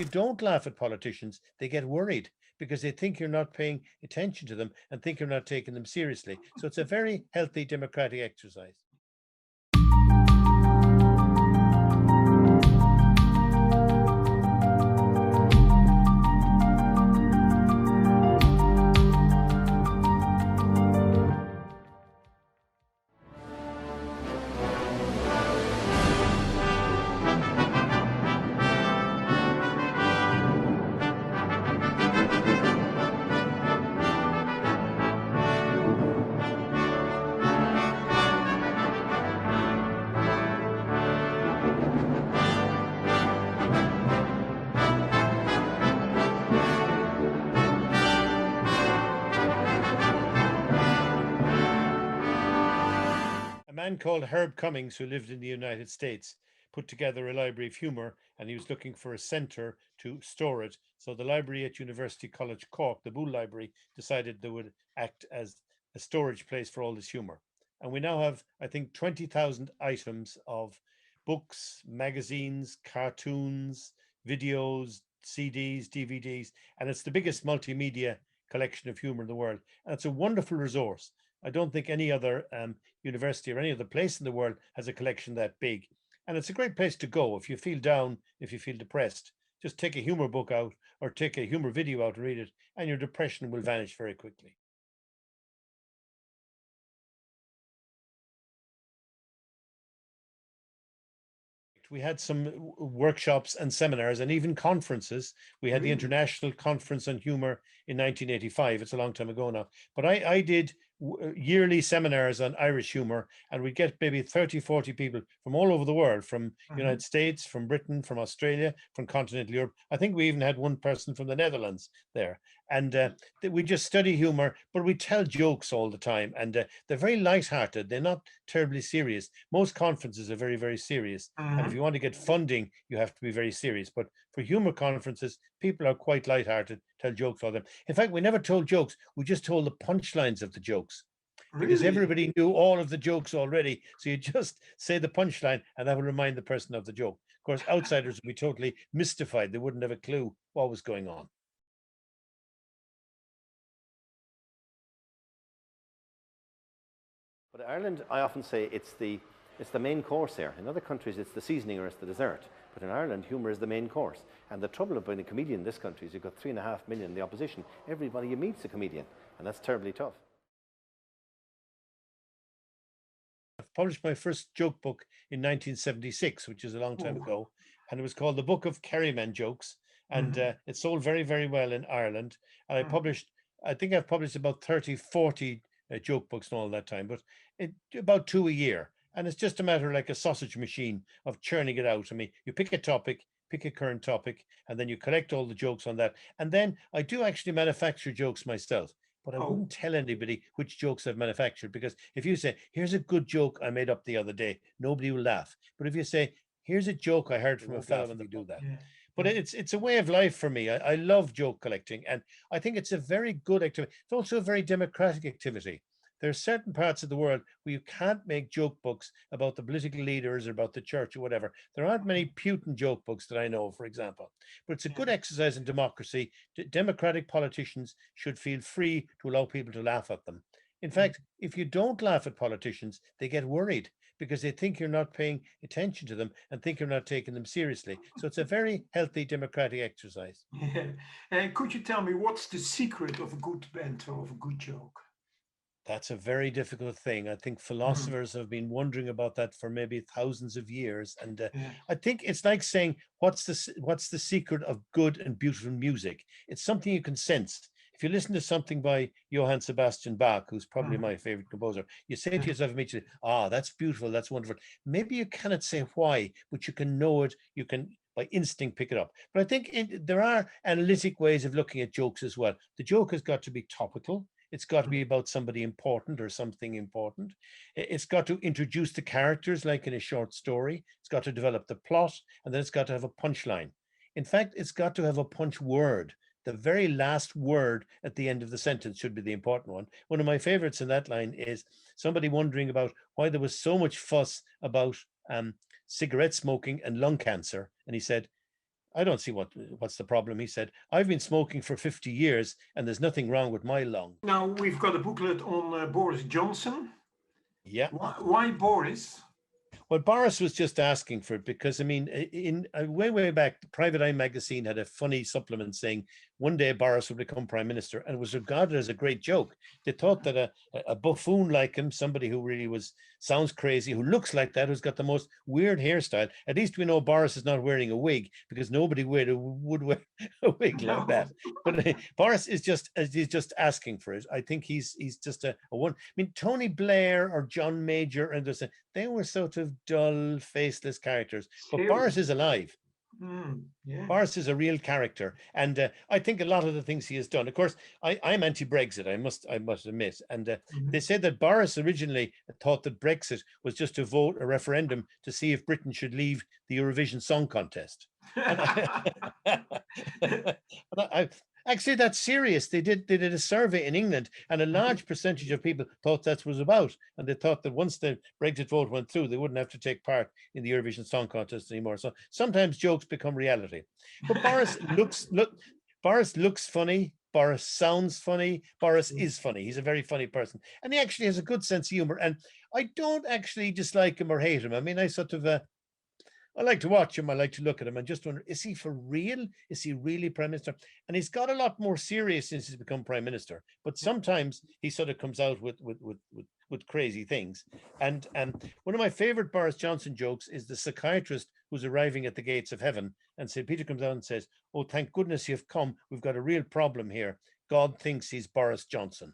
you don't laugh at politicians, they get worried because they think you're not paying attention to them and think you're not taking them seriously. So it's a very healthy democratic exercise. A man called Herb Cummings, who lived in the United States, put together a Library of Humour, and he was looking for a centre to store it. So the library at University College Cork, the Bull Library, decided they would act as a storage place for all this humour. And we now have, I think, 20,000 items of books, magazines, cartoons, videos, CDs, DVDs, and it's the biggest multimedia collection of humour in the world. And it's a wonderful resource. I don't think any other university or any other place in the world has a collection that big. And it's a great place to go if you feel down, if you feel depressed. Just take a humor book out or take a humor video out and read it, and your depression will vanish very quickly. We had some workshops and seminars and even conferences. We had the International Conference on Humor in 1985. It's a long time ago now. But I did yearly seminars on Irish humor, and we'd get maybe 30, 40 people from all over the world, from United States, from Britain, from Australia, from continental Europe. I think we even had one person from the Netherlands there. And we just study humor, but we tell jokes all the time. And they're very light-hearted. They're not terribly serious. Most conferences are very, very serious. And if you want to get funding, you have to be very serious. But for humor conferences, people are quite light-hearted, tell jokes all them. In fact, we never told jokes. We just told the punchlines of the jokes. Because everybody knew all of the jokes already. So you just say the punchline and that will remind the person of the joke. Of course, outsiders would be totally mystified. They wouldn't have a clue what was going on. But Ireland, I often say it's the main course here. In other countries, it's the seasoning or it's the dessert. But in Ireland, humour is the main course. And the trouble of being a comedian in this country is you've got 3.5 million in the opposition. Everybody you meet's a comedian, and that's terribly tough. I've published my first joke book in 1976, which is a long time ago, and it was called The Book of Kerryman Jokes, and it sold very, very well in Ireland. And I think I've published about 30, 40 joke books in all that time, but about 2 a year. And it's just a matter like a sausage machine of churning it out. I mean, you pick a topic, pick a current topic, and then you collect all the jokes on that. And then I do actually manufacture jokes myself, but I wouldn't tell anybody which jokes I've manufactured, because if you say, here's a good joke I made up the other day, nobody will laugh. But if you say, here's a joke I heard from a fellow, and they do that. But it's a way of life for me. I love joke collecting, and I think it's a very good activity. It's also a very democratic activity. There are certain parts of the world where you can't make joke books about the political leaders or about the church or whatever. There aren't many Putin joke books that I know, for example. But it's a good exercise in democracy. Democratic politicians should feel free to allow people to laugh at them. In fact, if you don't laugh at politicians, they get worried because they think you're not paying attention to them and think you're not taking them seriously. So it's a very healthy democratic exercise. Yeah. And could you tell me what's the secret of a good banter, of a good joke? That's a very difficult thing. I think philosophers have been wondering about that for maybe thousands of years. And I think it's like saying, what's the secret of good and beautiful music? It's something you can sense. If you listen to something by Johann Sebastian Bach, who's probably my favorite composer, you say to yourself immediately, that's beautiful, that's wonderful. Maybe you cannot say why, but you can know it, you can by instinct pick it up. But I think there are analytic ways of looking at jokes as well. The joke has got to be topical. It's got to be about somebody important or something important. It's got to introduce the characters like in a short story. It's got to develop the plot, and then it's got to have a punchline. In fact, it's got to have a punch word. The very last word at the end of the sentence should be the important one. One of my favorites in that line is somebody wondering about why there was so much fuss about cigarette smoking and lung cancer. And he said, I don't see what's the problem. He said, I've been smoking for 50 years and there's nothing wrong with my lung. Now we've got a booklet on Boris Johnson. Yeah. Why Boris? Well, Boris was just asking for it because, I mean, in way back, Private Eye magazine had a funny supplement saying one day Boris would become prime minister, and it was regarded as a great joke. They thought that a buffoon like him, somebody who really sounds crazy, who looks like that, who's got the most weird hairstyle. At least we know Boris is not wearing a wig, because nobody would wear a wig like that. But Boris is just asking for it. I think he's just a one. I mean, Tony Blair or John Major, and they were sort of dull, faceless characters. But Boris is alive. Yeah. Boris is a real character, and I think a lot of the things he has done. Of course, I'm anti-Brexit. I must admit, and they said that Boris originally thought that Brexit was just a referendum to see if Britain should leave the Eurovision Song Contest. Actually, that's serious. They did a survey in England, and a large percentage of people thought that's what it was about. And they thought that once the Brexit vote went through, they wouldn't have to take part in the Eurovision Song Contest anymore. So sometimes jokes become reality. But Boris looks funny. Boris sounds funny. Boris is funny. He's a very funny person. And he actually has a good sense of humor. And I don't actually dislike him or hate him. I mean, I like to watch him. I like to look at him and just wonder, is he for real? Is he really prime minister? And he's got a lot more serious since he's become prime minister. But sometimes he sort of comes out with crazy things. And one of my favorite Boris Johnson jokes is the psychiatrist who's arriving at the gates of heaven, and St. Peter comes out and says, "Oh, thank goodness you've come. We've got a real problem here. God thinks he's Boris Johnson."